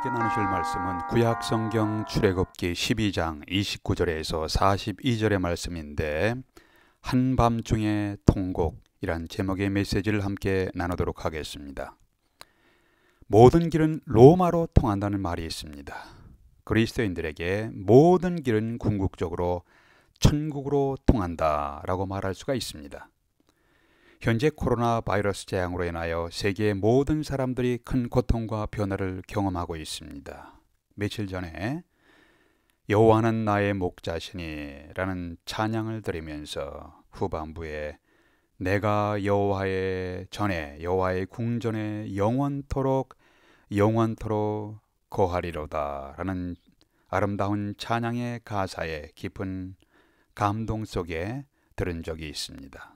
함께 나누실 말씀은 구약성경 출애굽기 12장 29절에서 42절의 말씀인데, 한밤중의 통곡이란 제목의 메시지를 함께 나누도록 하겠습니다. 모든 길은 로마로 통한다는 말이 있습니다. 그리스도인들에게 모든 길은 궁극적으로 천국으로 통한다라고 말할 수가 있습니다. 현재 코로나 바이러스 재앙으로 인하여 세계의 모든 사람들이 큰 고통과 변화를 경험하고 있습니다. 며칠 전에 여호와는 나의 목자시니라는 찬양을 들으면서 후반부에 내가 여호와의 전에 여호와의 궁전에 영원토록 거하리로다 라는 아름다운 찬양의 가사에 깊은 감동 속에 들은 적이 있습니다.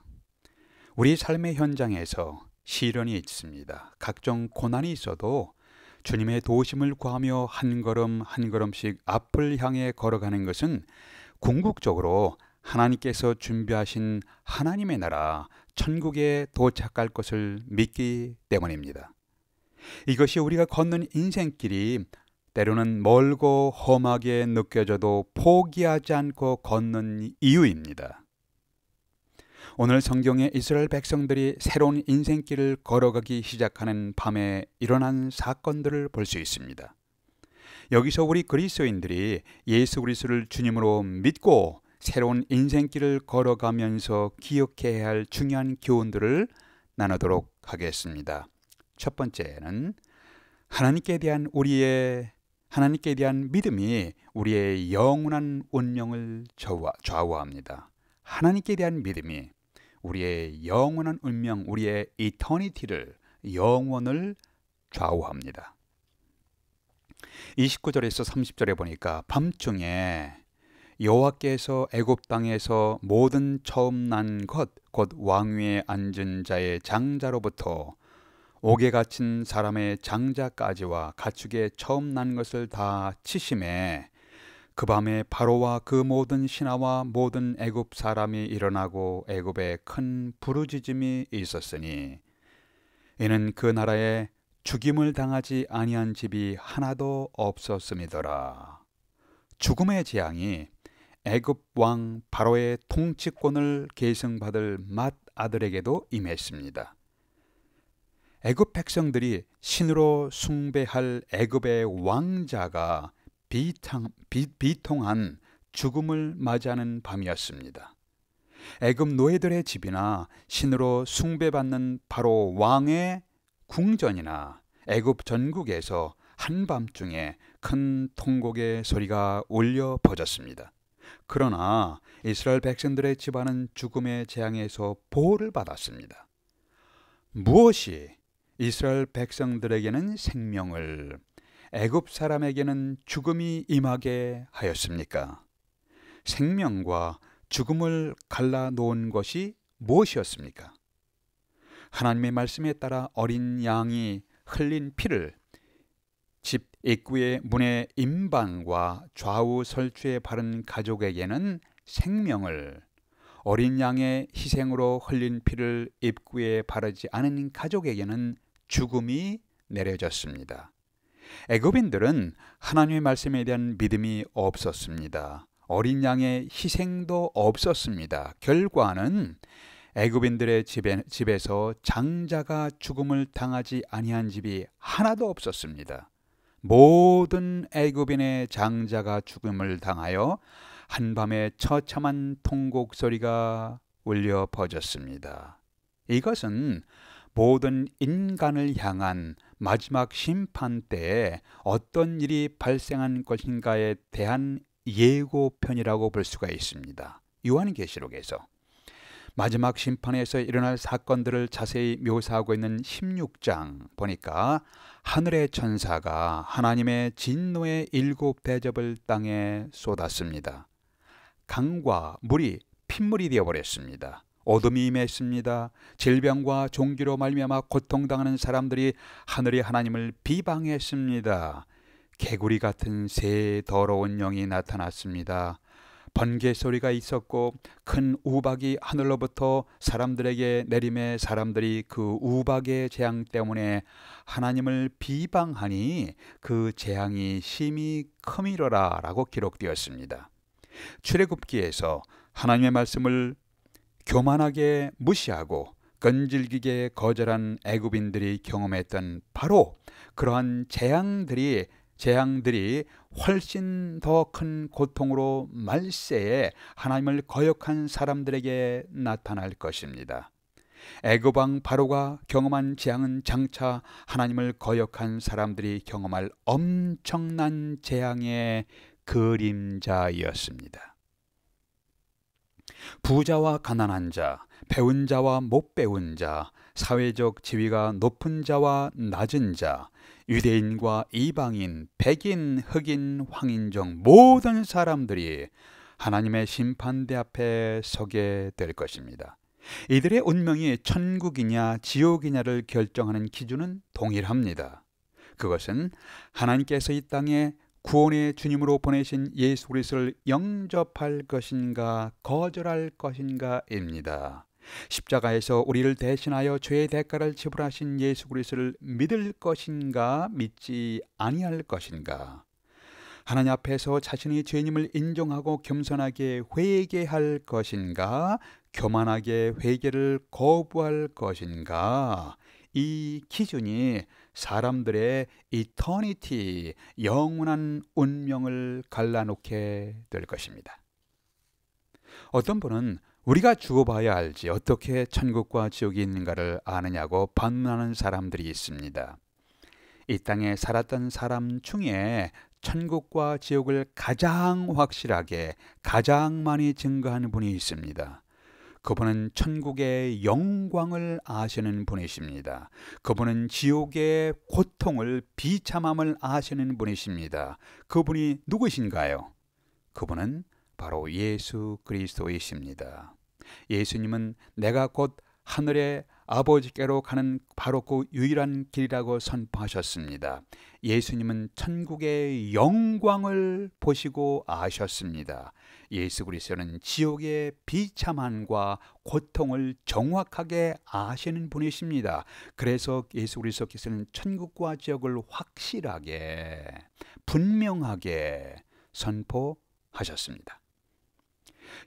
우리 삶의 현장에서 시련이 있습니다. 각종 고난이 있어도 주님의 도우심을 구하며 한 걸음 한 걸음씩 앞을 향해 걸어가는 것은 궁극적으로 하나님께서 준비하신 하나님의 나라 천국에 도착할 것을 믿기 때문입니다. 이것이 우리가 걷는 인생길이 때로는 멀고 험하게 느껴져도 포기하지 않고 걷는 이유입니다. 오늘 성경에 이스라엘 백성들이 새로운 인생길을 걸어가기 시작하는 밤에 일어난 사건들을 볼 수 있습니다. 여기서 우리 그리스도인들이 예수 그리스도를 주님으로 믿고 새로운 인생길을 걸어가면서 기억해야 할 중요한 교훈들을 나누도록 하겠습니다. 첫 번째는 하나님께 대한 믿음이 우리의 영원한 운명을 좌우합니다. 하나님께 대한 믿음이 우리의 영원한 운명, 우리의 이터니티를, 영원을 좌우합니다. 29절에서 30절에 보니까 밤중에 여호와께서 애굽 땅에서 모든 처음 난 것, 곧 왕위에 앉은 자의 장자로부터 옥에 갇힌 사람의 장자까지와 가축의 처음 난 것을 다 치심에 그 밤에 바로와 그 모든 신하와 모든 애굽 사람이 일어나고 애굽에 큰 부르짖음이 있었으니 이는 그 나라에 죽임을 당하지 아니한 집이 하나도 없었음이더라. 죽음의 재앙이 애굽 왕 바로의 통치권을 계승받을 맏아들에게도 임했습니다. 애굽 백성들이 신으로 숭배할 애굽의 왕자가 비통한 죽음을 맞이하는 밤이었습니다. 애굽 노예들의 집이나 신으로 숭배받는 바로 왕의 궁전이나 애굽 전국에서 한밤중에 큰 통곡의 소리가 울려 퍼졌습니다. 그러나 이스라엘 백성들의 집안은 죽음의 재앙에서 보호를 받았습니다. 무엇이 이스라엘 백성들에게는 생명을, 애굽 사람에게는 죽음이 임하게 하였습니까? 생명과 죽음을 갈라놓은 것이 무엇이었습니까? 하나님의 말씀에 따라 어린 양이 흘린 피를 집 입구의 문의 임방과 좌우 설주에 바른 가족에게는 생명을, 어린 양의 희생으로 흘린 피를 입구에 바르지 않은 가족에게는 죽음이 내려졌습니다. 애굽인들은 하나님의 말씀에 대한 믿음이 없었습니다. 어린 양의 희생도 없었습니다. 결과는 애굽인들의 집에서 장자가 죽음을 당하지 아니한 집이 하나도 없었습니다. 모든 애굽인의 장자가 죽음을 당하여 한밤에 처참한 통곡 소리가 울려 퍼졌습니다. 이것은 모든 인간을 향한 마지막 심판 때에 어떤 일이 발생한 것인가에 대한 예고편이라고 볼 수가 있습니다. 요한계시록에서 마지막 심판에서 일어날 사건들을 자세히 묘사하고 있는 16장 보니까 하늘의 천사가 하나님의 진노의 7 대접을 땅에 쏟았습니다. 강과 물이 핏물이 되어버렸습니다. 어둠이 임했습니다. 질병과 종기로 말미암아 고통당하는 사람들이 하늘의 하나님을 비방했습니다. 개구리 같은 새 더러운 영이 나타났습니다. 번개 소리가 있었고 큰 우박이 하늘로부터 사람들에게 내림에 사람들이 그 우박의 재앙 때문에 하나님을 비방하니 그 재앙이 심히 크미러라 라고 기록되었습니다. 출애굽기에서 하나님의 말씀을 교만하게 무시하고 끈질기게 거절한 애굽인들이 경험했던 바로 그러한 재앙들이 훨씬 더 큰 고통으로 말세에 하나님을 거역한 사람들에게 나타날 것입니다. 애굽 왕 바로가 경험한 재앙은 장차 하나님을 거역한 사람들이 경험할 엄청난 재앙의 그림자이었습니다. 부자와 가난한 자, 배운 자와 못 배운 자, 사회적 지위가 높은 자와 낮은 자, 유대인과 이방인, 백인, 흑인, 황인종 모든 사람들이 하나님의 심판대 앞에 서게 될 것입니다. 이들의 운명이 천국이냐 지옥이냐를 결정하는 기준은 동일합니다. 그것은 하나님께서 이 땅에 구원의 주님으로 보내신 예수 그리스도를 영접할 것인가 거절할 것인가입니다. 십자가에서 우리를 대신하여 죄의 대가를 지불하신 예수 그리스도를 믿을 것인가 믿지 아니할 것인가, 하나님 앞에서 자신의 죄인임을 인정하고 겸손하게 회개할 것인가 교만하게 회개를 거부할 것인가, 이 기준이 사람들의 이터니티, 영원한 운명을 갈라놓게 될 것입니다. 어떤 분은 우리가 죽어봐야 알지 어떻게 천국과 지옥이 있는가를 아느냐고 반문하는 사람들이 있습니다. 이 땅에 살았던 사람 중에 천국과 지옥을 가장 확실하게 가장 많이 증거하는 분이 있습니다. 그분은 천국의 영광을 아시는 분이십니다. 그분은 지옥의 고통을 비참함을 아시는 분이십니다. 그분이 누구신가요? 그분은 바로 예수 그리스도이십니다. 예수님은 내가 곧 하늘의 아버지께로 가는 바로 그 유일한 길이라고 선포하셨습니다. 예수님은 천국의 영광을 보시고 아셨습니다. 예수 그리스도는 지옥의 비참함과 고통을 정확하게 아시는 분이십니다. 그래서 예수 그리스도께서는 천국과 지옥을 확실하게 분명하게 선포하셨습니다.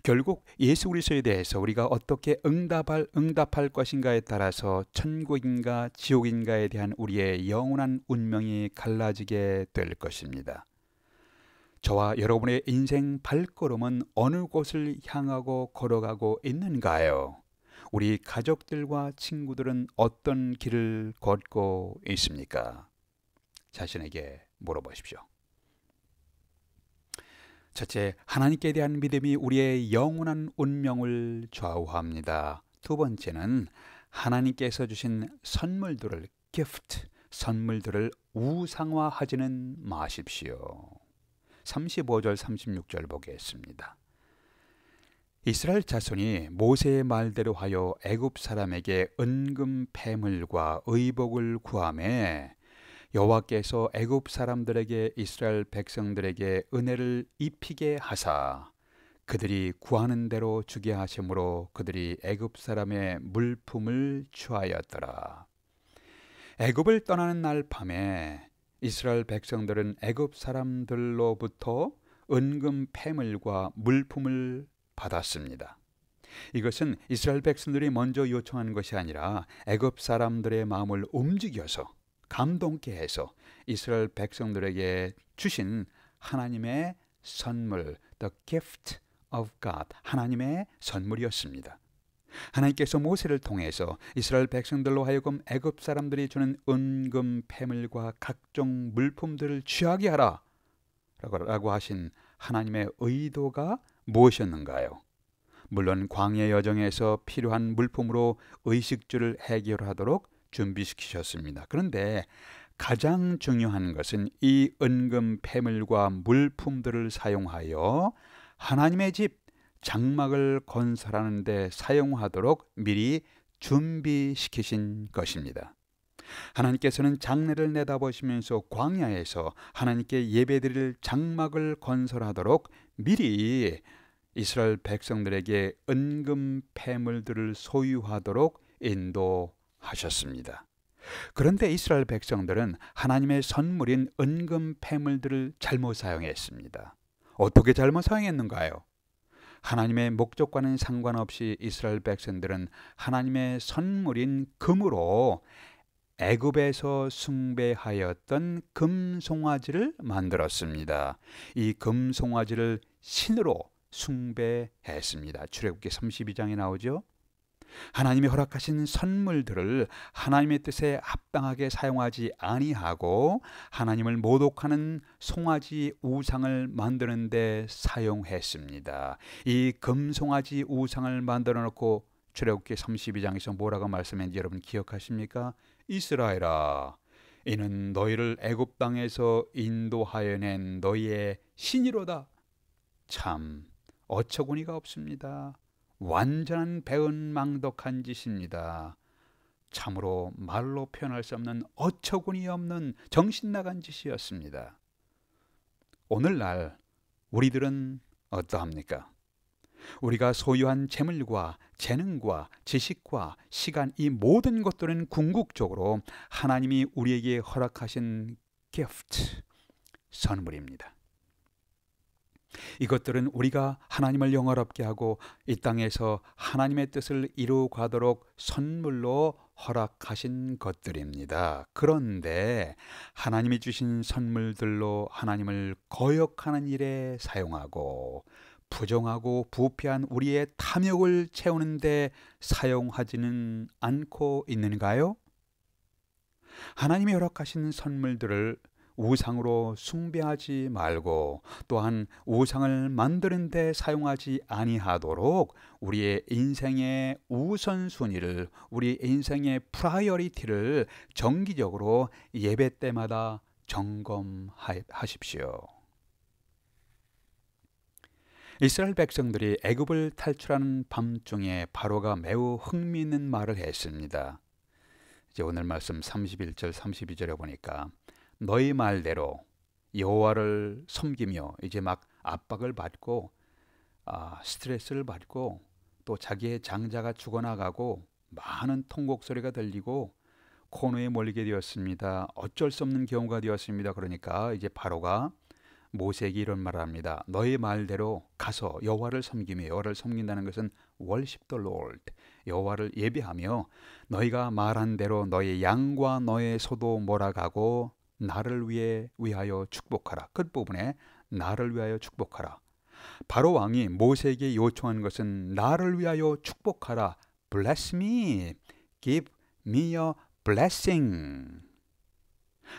결국 예수 그리스도에 대해서 우리가 어떻게 응답할 것인가에 따라서 천국인가 지옥인가에 대한 우리의 영원한 운명이 갈라지게 될 것입니다. 저와 여러분의 인생 발걸음은 어느 곳을 향하고 걸어가고 있는가요? 우리 가족들과 친구들은 어떤 길을 걷고 있습니까? 자신에게 물어보십시오. 첫째, 하나님께 대한 믿음이 우리의 영원한 운명을 좌우합니다. 두 번째는 하나님께서 주신 선물들을 선물들을 우상화하지는 마십시오. 35절 36절 보겠습니다. 이스라엘 자손이 모세의 말대로 하여 애굽 사람에게 은금 패물과 의복을 구하매 여호와께서 애굽 사람들에게 이스라엘 백성들에게 은혜를 입히게 하사 그들이 구하는 대로 주게 하심으로 그들이 애굽 사람의 물품을 취하였더라. 애굽을 떠나는 날 밤에 이스라엘 백성들은 애굽 사람들로부터 은금 패물과 물품을 받았습니다. 이것은 이스라엘 백성들이 먼저 요청한 것이 아니라 애굽 사람들의 마음을 움직여서 감동케 해서 이스라엘 백성들에게 주신 하나님의 선물, the gift of God, 하나님의 선물이었습니다. 하나님께서 모세를 통해서 이스라엘 백성들로 하여금 애굽 사람들이 주는 은금 패물과 각종 물품들을 취하게 하라 라고 하신 하나님의 의도가 무엇이었는가요? 물론 광야 여정에서 필요한 물품으로 의식주를 해결하도록 준비시키셨습니다. 그런데 가장 중요한 것은 이 은금 패물과 물품들을 사용하여 하나님의 집 장막을 건설하는 데 사용하도록 미리 준비시키신 것입니다. 하나님께서는 장래를 내다보시면서 광야에서 하나님께 예배드릴 장막을 건설하도록 미리 이스라엘 백성들에게 은금 패물들을 소유하도록 인도하셨습니다. 그런데 이스라엘 백성들은 하나님의 선물인 은금 패물들을 잘못 사용했습니다. 어떻게 잘못 사용했는가요? 하나님의 목적과는 상관없이 이스라엘 백성들은 하나님의 선물인 금으로 애굽에서 숭배하였던 금송아지를 만들었습니다. 이 금송아지를 신으로 숭배했습니다. 출애굽기 32장에 나오죠. 하나님이 허락하신 선물들을 하나님의 뜻에 합당하게 사용하지 아니하고 하나님을 모독하는 송아지 우상을 만드는 데 사용했습니다. 이 금송아지 우상을 만들어 놓고 출애굽기 32장에서 뭐라고 말씀했는지 여러분 기억하십니까? 이스라엘아, 이는 너희를 애굽 땅에서 인도하여 낸 너희의 신이로다. 참 어처구니가 없습니다. 완전한 배은망덕한 짓입니다. 참으로 말로 표현할 수 없는 어처구니 없는 정신 나간 짓이었습니다. 오늘날 우리들은 어떠합니까? 우리가 소유한 재물과 재능과 지식과 시간, 이 모든 것들은 궁극적으로 하나님이 우리에게 허락하신 gift, 선물입니다. 이것들은 우리가 하나님을 영화롭게 하고 이 땅에서 하나님의 뜻을 이루어 가도록 선물로 허락하신 것들입니다. 그런데 하나님이 주신 선물들로 하나님을 거역하는 일에 사용하고 부정하고 부패한 우리의 탐욕을 채우는 데 사용하지는 않고 있는가요? 하나님이 허락하신 선물들을 우상으로 숭배하지 말고 또한 우상을 만드는 데 사용하지 아니하도록 우리의 인생의 우선순위를, 우리 인생의 프라이어리티를 정기적으로 예배 때마다 점검하십시오. 이스라엘 백성들이 애굽을 탈출하는 밤중에 바로가 매우 흥미있는 말을 했습니다. 이제 오늘 말씀 31절 32절에 보니까 너희 말대로 여호와를 섬기며, 이제 막 압박을 받고 스트레스를 받고 또 자기의 장자가 죽어나가고 많은 통곡 소리가 들리고 코너에 몰리게 되었습니다. 어쩔 수 없는 경우가 되었습니다. 그러니까 이제 바로가 모세에게 이런 말을 합니다. 너희 말대로 가서 여호와를 섬기며, 여호와를 섬긴다는 것은 worship the Lord, 여호와를 예배하며 너희가 말한 대로 너희 양과 너희 소도 몰아가고 나를 위하여 축복하라. 끝부분에 나를 위하여 축복하라. 바로 왕이 모세에게 요청한 것은 나를 위하여 축복하라. Bless me, give me a blessing.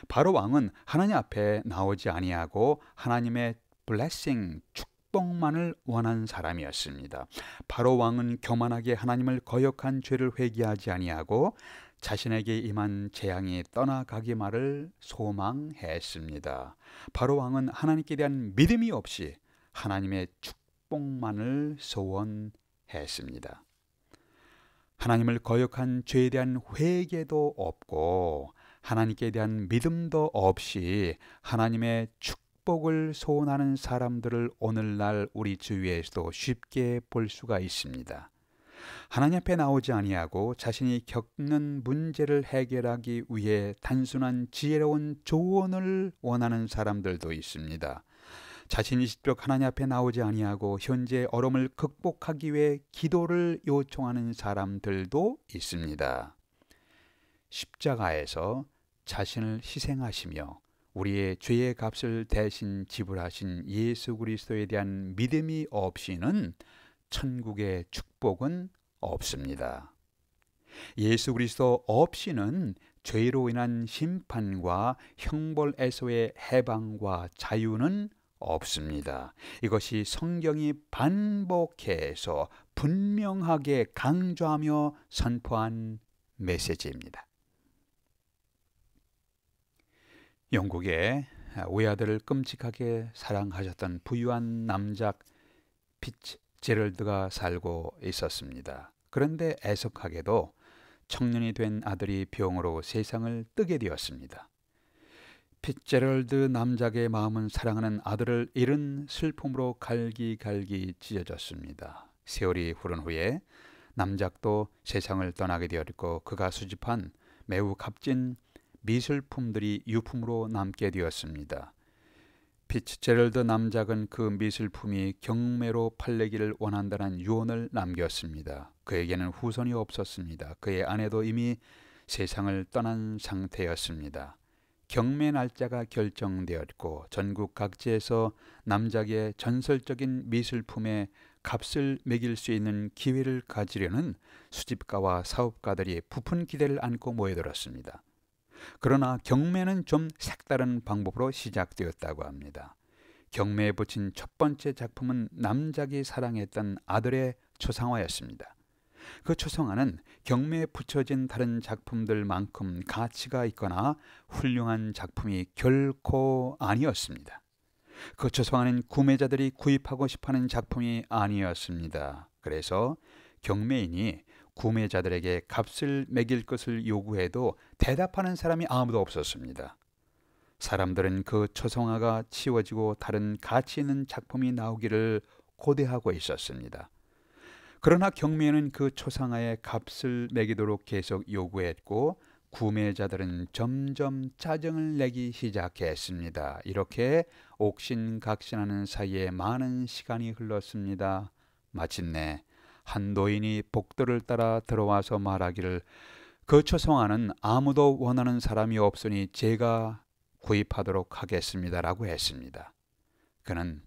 바로 왕은 하나님 앞에 나오지 아니하고 하나님의 blessing, 축복만을 원한 사람이었습니다. 바로 왕은 교만하게 하나님을 거역한 죄를 회개하지 아니하고 자신에게 임한 재앙이 떠나가기만을 소망했습니다. 바로 왕은 하나님께 대한 믿음이 없이 하나님의 축복만을 소원했습니다. 하나님을 거역한 죄에 대한 회개도 없고 하나님께 대한 믿음도 없이 하나님의 축복을 소원하는 사람들을 오늘날 우리 주위에서도 쉽게 볼 수가 있습니다. 하나님 앞에 나오지 아니하고 자신이 겪는 문제를 해결하기 위해 단순한 지혜로운 조언을 원하는 사람들도 있습니다. 자신이 직접 하나님 앞에 나오지 아니하고 현재 어려움을 극복하기 위해 기도를 요청하는 사람들도 있습니다. 십자가에서 자신을 희생하시며 우리의 죄의 값을 대신 지불하신 예수 그리스도에 대한 믿음이 없이는 천국의 축복은 없습니다. 예수 그리스도 없이는 죄로 인한 심판과 형벌에서의 해방과 자유는 없습니다. 이것이 성경이 반복해서 분명하게 강조하며 선포한 메시지입니다. 영국에 외아들을 끔찍하게 사랑하셨던 부유한 남자 피츠제럴드가 살고 있었습니다. 그런데 애석하게도 청년이 된 아들이 병으로 세상을 뜨게 되었습니다. 피츠제럴드 남작의 마음은 사랑하는 아들을 잃은 슬픔으로 갈기갈기 찢어졌습니다. 세월이 흐른 후에 남작도 세상을 떠나게 되었고 그가 수집한 매우 값진 미술품들이 유품으로 남게 되었습니다. 피츠제럴드 남작은 그 미술품이 경매로 팔리기를 원한다는 유언을 남겼습니다. 그에게는 후손이 없었습니다. 그의 아내도 이미 세상을 떠난 상태였습니다. 경매 날짜가 결정되었고 전국 각지에서 남작의 전설적인 미술품의 값을 매길 수 있는 기회를 가지려는 수집가와 사업가들이 부푼 기대를 안고 모여들었습니다. 그러나 경매는 좀 색다른 방법으로 시작되었다고 합니다. 경매에 붙인 첫 번째 작품은 남작이 사랑했던 아들의 초상화였습니다. 그 초상화는 경매에 붙여진 다른 작품들만큼 가치가 있거나 훌륭한 작품이 결코 아니었습니다. 그 초상화는 구매자들이 구입하고 싶어하는 작품이 아니었습니다. 그래서 경매인이 구매자들에게 값을 매길 것을 요구해도 대답하는 사람이 아무도 없었습니다. 사람들은 그 초상화가 치워지고 다른 가치 있는 작품이 나오기를 고대하고 있었습니다. 그러나 경매는 그 초상화의 값을 매기도록 계속 요구했고 구매자들은 점점 짜증을 내기 시작했습니다. 이렇게 옥신각신하는 사이에 많은 시간이 흘렀습니다. 마침내 한 노인이 복도를 따라 들어와서 말하기를 그 초상화는 아무도 원하는 사람이 없으니 제가 구입하도록 하겠습니다 라고 했습니다. 그는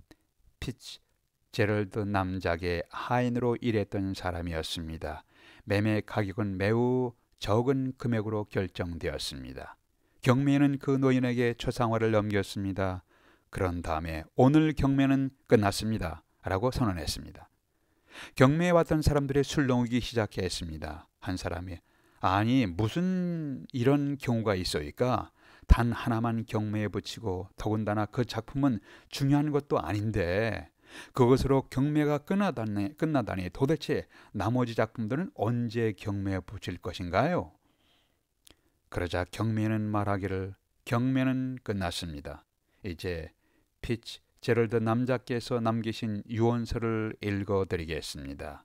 피츠제럴드 남작의 하인으로 일했던 사람이었습니다. 매매 가격은 매우 적은 금액으로 결정되었습니다. 경매는 그 노인에게 초상화를 넘겼습니다. 그런 다음에 오늘 경매는 끝났습니다 라고 선언했습니다. 경매에 왔던 사람들의 술렁이기 시작했습니다. 한 사람이 아니 무슨 이런 경우가 있어이까? 단 하나만 경매에 붙이고 더군다나 그 작품은 중요한 것도 아닌데 그것으로 경매가 끝나다니 도대체 나머지 작품들은 언제 경매에 붙일 것인가요? 그러자 경매는 말하기를 경매는 끝났습니다. 이제 피츠제럴드 남작께서 남기신 유언서를 읽어드리겠습니다.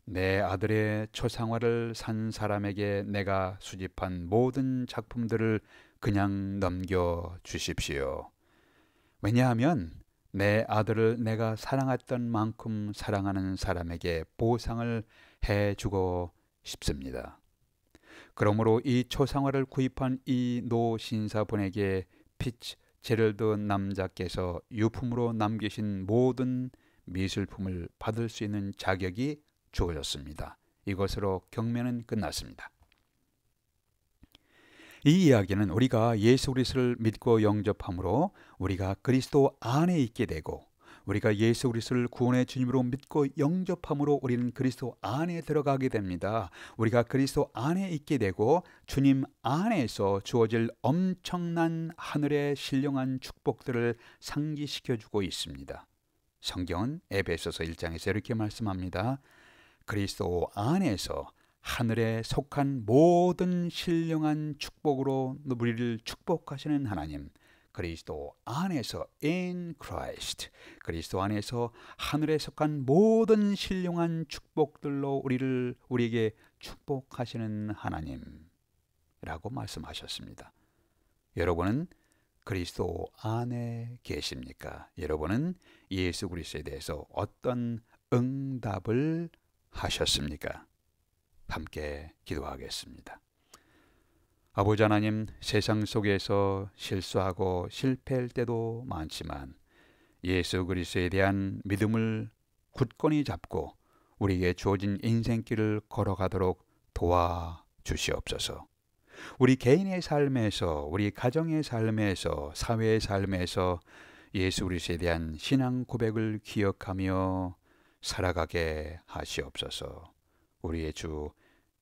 내 아들의 초상화를 산 사람에게 내가 수집한 모든 작품들을 그냥 넘겨주십시오. 왜냐하면 내 아들을 내가 사랑했던 만큼 사랑하는 사람에게 보상을 해주고 싶습니다. 그러므로 이 초상화를 구입한 이 노 신사분에게 피츠제럴드 남작께서 유품으로 남기신 모든 미술품을 받을 수 있는 자격이 주어졌습니다. 이것으로 경매는 끝났습니다. 이 이야기는 우리가 예수 그리스도를 믿고 영접함으로 우리가 그리스도 안에 있게 되고 우리가 예수 그리스도를 구원의 주님으로 믿고 영접함으로 우리는 그리스도 안에 들어가게 됩니다. 우리가 그리스도 안에 있게 되고 주님 안에서 주어질 엄청난 하늘의 신령한 축복들을 상기시켜주고 있습니다. 성경은 에베소서 1장에서 이렇게 말씀합니다. 그리스도 안에서 하늘에 속한 모든 신령한 축복으로 우리를 축복하시는 하나님, 그리스도 안에서 in Christ, 그리스도 안에서 하늘에 속한 모든 신령한 축복들로 우리에게 축복하시는 하나님이라고 말씀하셨습니다. 여러분은 그리스도 안에 계십니까? 여러분은 예수 그리스도에 대해서 어떤 응답을 하셨습니까? 함께 기도하겠습니다. 아버지 하나님, 세상 속에서 실수하고 실패할 때도 많지만 예수 그리스도에 대한 믿음을 굳건히 잡고 우리에게 주어진 인생길을 걸어가도록 도와주시옵소서. 우리 개인의 삶에서, 우리 가정의 삶에서, 사회의 삶에서 예수 그리스도에 대한 신앙 고백을 기억하며 살아가게 하시옵소서. 우리의 주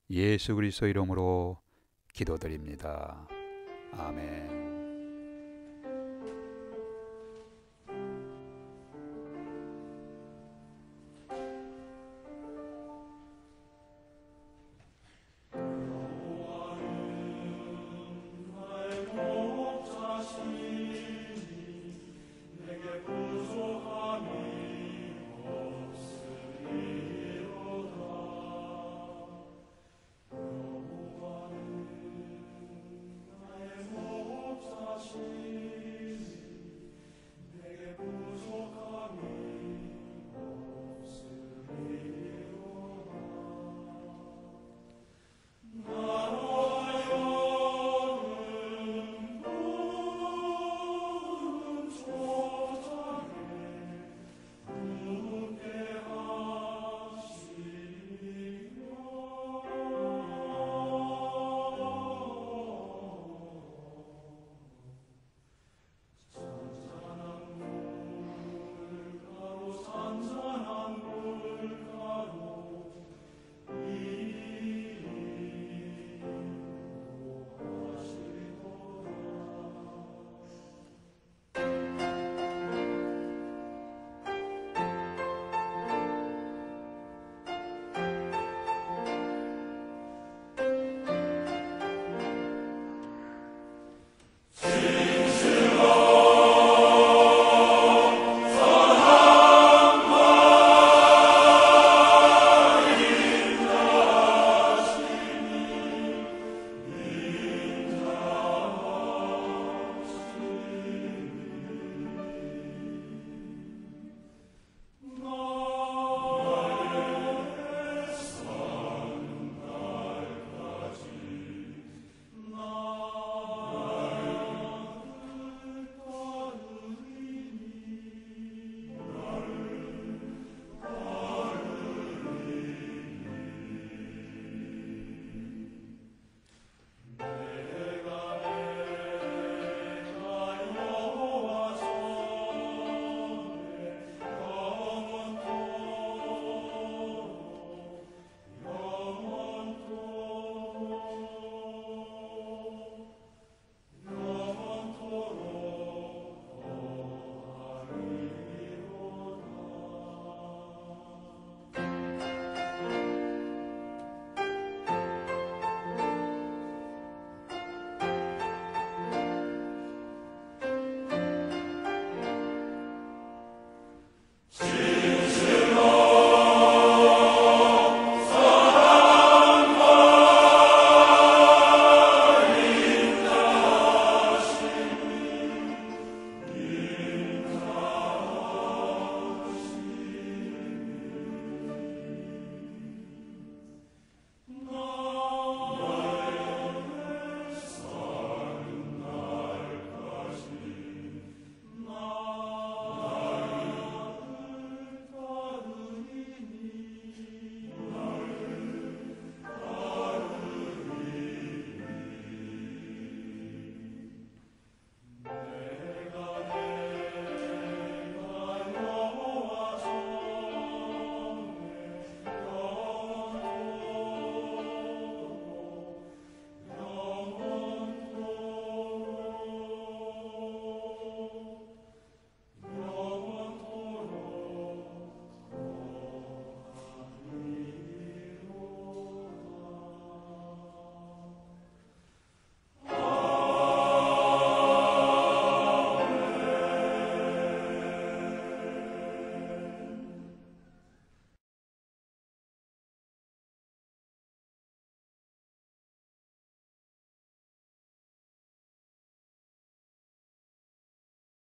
예수 그리스도 이름으로 기도드립니다. 아멘.